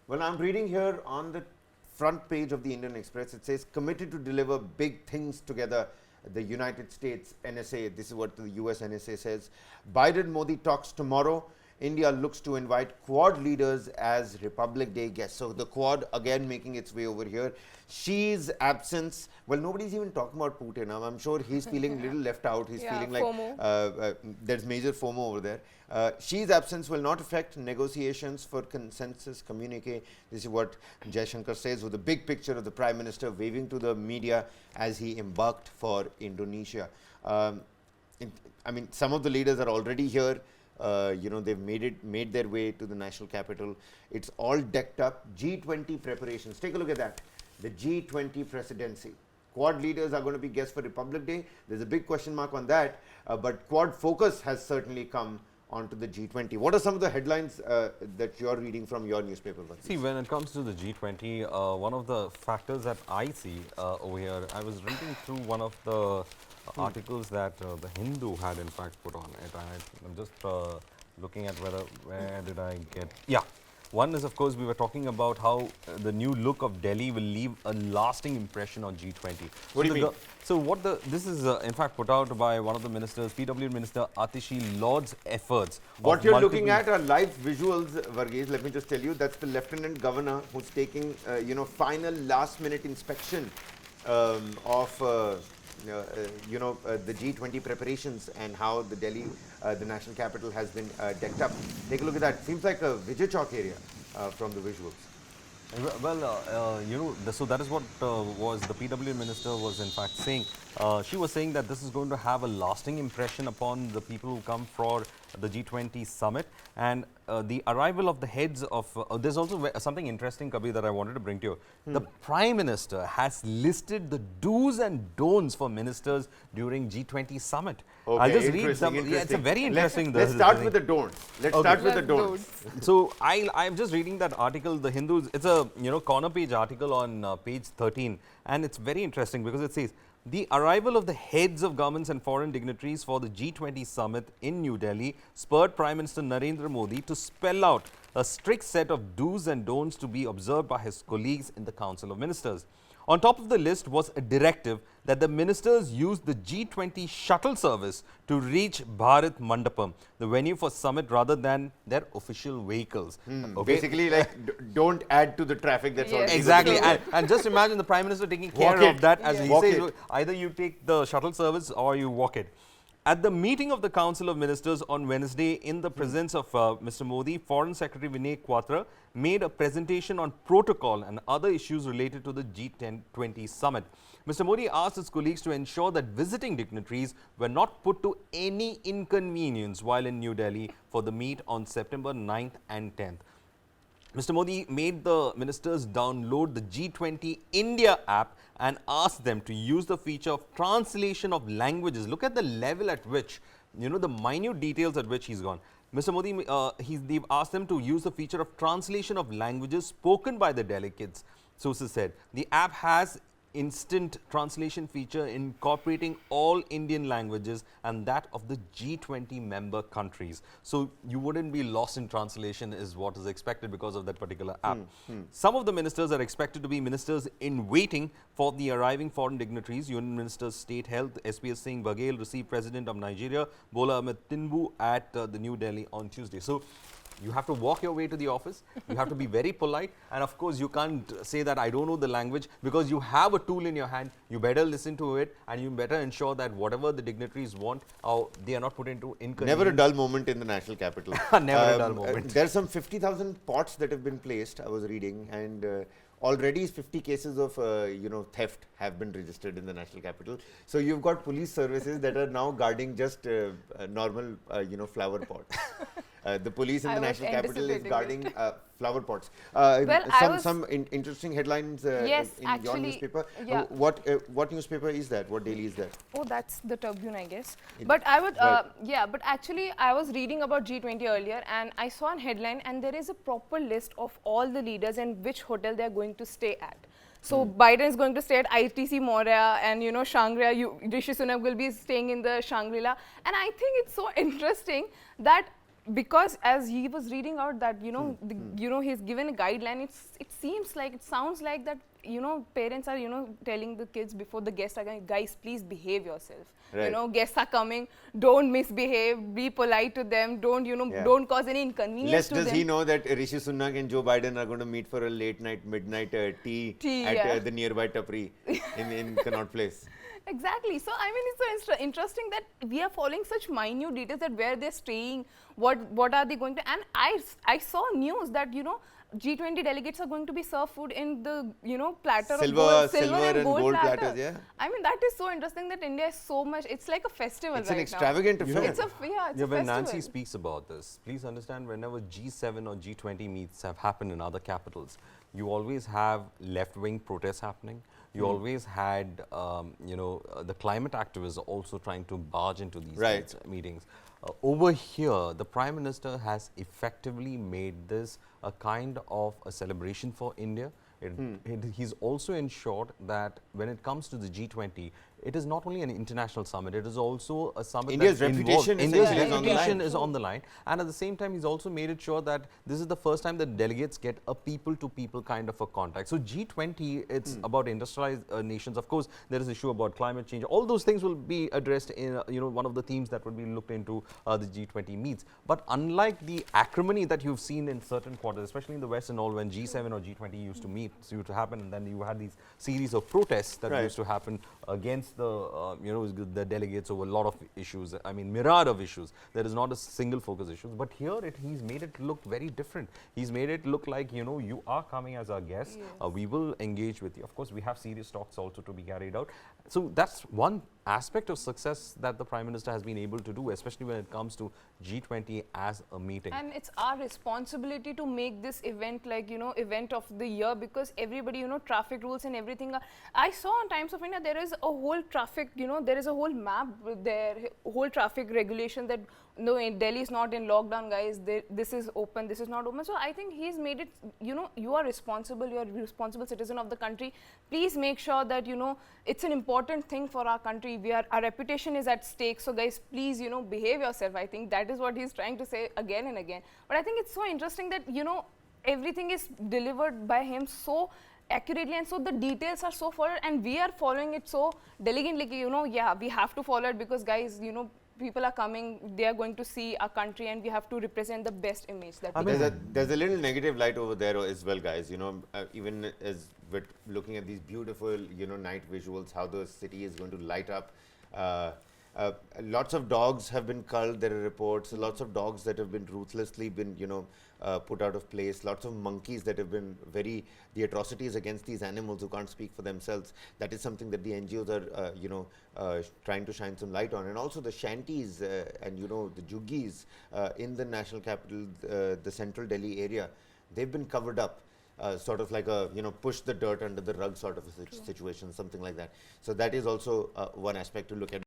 Well, I'm reading here on the front page of the Indian Express, it says committed to deliver big things together. The United States NSA, this is what the US NSA says. Biden Modi talks tomorrow. India looks to invite Quad leaders as Republic Day guests. So the Quad again making its way over here. Xi's absence, well, nobody's even talking about Putin. I'm sure he's feeling a little left out. He's feeling like there's major FOMO over there. Xi's absence will not affect negotiations for consensus communique. This is what Jaishankar says, with the big picture of the Prime Minister waving to the media as he embarked for Indonesia. I mean, some of the leaders are already here. They've made their way to the national capital. It's all decked up. G20 preparations. Take a look at that. The G20 presidency. Quad leaders are going to be guests for Republic Day. There's a big question mark on that. But Quad focus has certainly come onto the G20. What are some of the headlines that you're reading from your newspaper? See, when it comes to the G20, one of the factors that I see over here, I was reading through one of the articles that the Hindu had in fact put on it. I'm just looking at where did I get? Yeah. One is, of course, we were talking about how the new look of Delhi will leave a lasting impression on G20. What do you mean? So this is in fact put out by one of the ministers, PW Minister Atishi Lord's efforts. What you're looking at are live visuals, Varghese. Let me just tell you, that's the Lieutenant Governor who's taking, final last-minute inspection of the G20 preparations and how the Delhi, the national capital, has been decked up. Take a look at that. Seems like a Vijay Chowk area from the visuals. Well, so that is what was the PW minister was in fact saying. She was saying that this is going to have a lasting impression upon the people who come for the G20 summit, and the arrival of the heads of there's also something interesting, Kabir, that I wanted to bring to you. The Prime Minister has listed the do's and don'ts for ministers during G20 summit. Okay, I'll just read some. Yeah, it's a very interesting. Let's start with the don'ts. Let's start with the don'ts. So I'm just reading that article. The Hindus. It's a corner page article on page 13, and it's very interesting because it says, the arrival of the heads of governments and foreign dignitaries for the G20 summit in New Delhi spurred Prime Minister Narendra Modi to spell out a strict set of do's and don'ts to be observed by his colleagues in the Council of Ministers. On top of the list was a directive that the ministers use the G20 shuttle service to reach Bharat Mandapam, the venue for summit, rather than their official vehicles. Okay? Basically, like, don't add to the traffic that's already exactly. And just imagine the Prime Minister taking care of that, as he says, either you take the shuttle service or you walk it. At the meeting of the Council of Ministers on Wednesday, in the presence of Mr. Modi, Foreign Secretary Vinay Quatra made a presentation on protocol and other issues related to the G20 summit. Mr. Modi asked his colleagues to ensure that visiting dignitaries were not put to any inconvenience while in New Delhi for the meet on September 9th and 10th. Mr. Modi made the ministers download the G20 India app and asked them to use the feature of translation of languages. Look at the level at which, the minute details at which he's gone. Mr. Modi, they've asked them to use the feature of translation of languages spoken by the delegates. Sources said the app has instant translation feature incorporating all Indian languages and that of the G20 member countries. So you wouldn't be lost in translation is what is expected because of that particular app. Some of the ministers are expected to be ministers in waiting for the arriving foreign dignitaries. Union Minister State Health SPS Singh Baghel received President of Nigeria Bola Ahmed Tinubu at the New Delhi on Tuesday. So you have to walk your way to the office, you have to be very polite, and of course you can't say that I don't know the language, because you have a tool in your hand. You better listen to it, and you better ensure that whatever the dignitaries want, they are not put into inconvenience. Never a dull moment in the national capital. Never a dull moment. There's some 50,000 pots that have been placed, I was reading, and already 50 cases of theft have been registered in the national capital. So you've got police services that are now guarding just normal flower pots. The police in the national capital is guarding flower pots. Some interesting headlines in your newspaper. What newspaper is that? What daily is that? Oh, that's the Tribune, I guess. But I would, but actually I was reading about G20 earlier, and I saw a headline, and there is a proper list of all the leaders and which hotel they are going to stay at. So Biden is going to stay at ITC Moria, and Shangri-La, Rishi Sunak will be staying in the Shangri-La. And I think it's so interesting that because as he was reading out that he's given a guideline, it sounds like that parents are telling the kids before the guests are going, guys, please behave yourself. Right. Guests are coming, don't misbehave, be polite to them, don't cause any inconvenience Less to does them. he know that Rishi Sunak and Joe Biden are going to meet for a late night, midnight tea at the nearby Tapri in Connaught Place. Exactly. So I mean, it's so interesting that we are following such minute details, that where they're staying, what are they going to, and I saw news that G20 delegates are going to be served food in the platter of gold, silver and gold platters. Yeah. I mean, that is so interesting that India is so much. It's like a festival. It's right an extravagant now. affair. It's a when festival. Nancy speaks about this, please understand, whenever G7 or G20 meets have happened in other capitals, you always have left-wing protests happening. You always had, the climate activists also trying to barge into these meetings. Over here, the Prime Minister has effectively made this a kind of a celebration for India. He's also ensured that when it comes to the G20, it is not only an international summit, it is also a summit India's that's reputation, India's is reputation is on the line. And at the same time, he's also made it sure that this is the first time that delegates get a people-to-people kind of a contact. So G20, it's about industrialized nations. Of course, there is issue about climate change. All those things will be addressed in one of the themes that would be looked into the G20 meets. But unlike the acrimony that you've seen in certain quarters, especially in the West and all, when G7 or G20 used to meet, used to happen, and then you had these series of protests that used to happen against the delegates over a lot of issues. I mean, myriad of issues. There is not a single focus issue. But here, he's made it look very different. He's made it look like, you are coming as our guest. Yes. We will engage with you. Of course, we have serious talks also to be carried out. So that's one aspect of success that the Prime Minister has been able to do, especially when it comes to G20 as a meeting. And it's our responsibility to make this event like, event of the year, because everybody, traffic rules and everything. I saw on Times of India, there is a whole traffic, there is a whole map there, whole traffic regulation that, no, Delhi is not in lockdown, guys. This is open, this is not open. So I think he's made it, you are responsible, you are a responsible citizen of the country. Please make sure that, it's an important thing for our country. Our reputation is at stake. So guys, please, behave yourself. I think that is what he's trying to say again and again. But I think it's so interesting that, everything is delivered by him so accurately, and so the details are so followed, and we are following it so diligently. We have to follow it, because guys, people are coming, they are going to see our country, and we have to represent the best image that there's a little negative light over there as well, guys. Even as we're looking at these beautiful, night visuals, how the city is going to light up. Lots of dogs have been culled. There are reports. Lots of dogs that have been ruthlessly put out of place. Lots of monkeys that have been the atrocities against these animals who can't speak for themselves. That is something that the NGOs are, trying to shine some light on. And also the shanties and, the juggies in the national capital, the central Delhi area, they've been covered up. Sort of like a, push the dirt under the rug sort of a situation, something like that. So that is also one aspect to look at.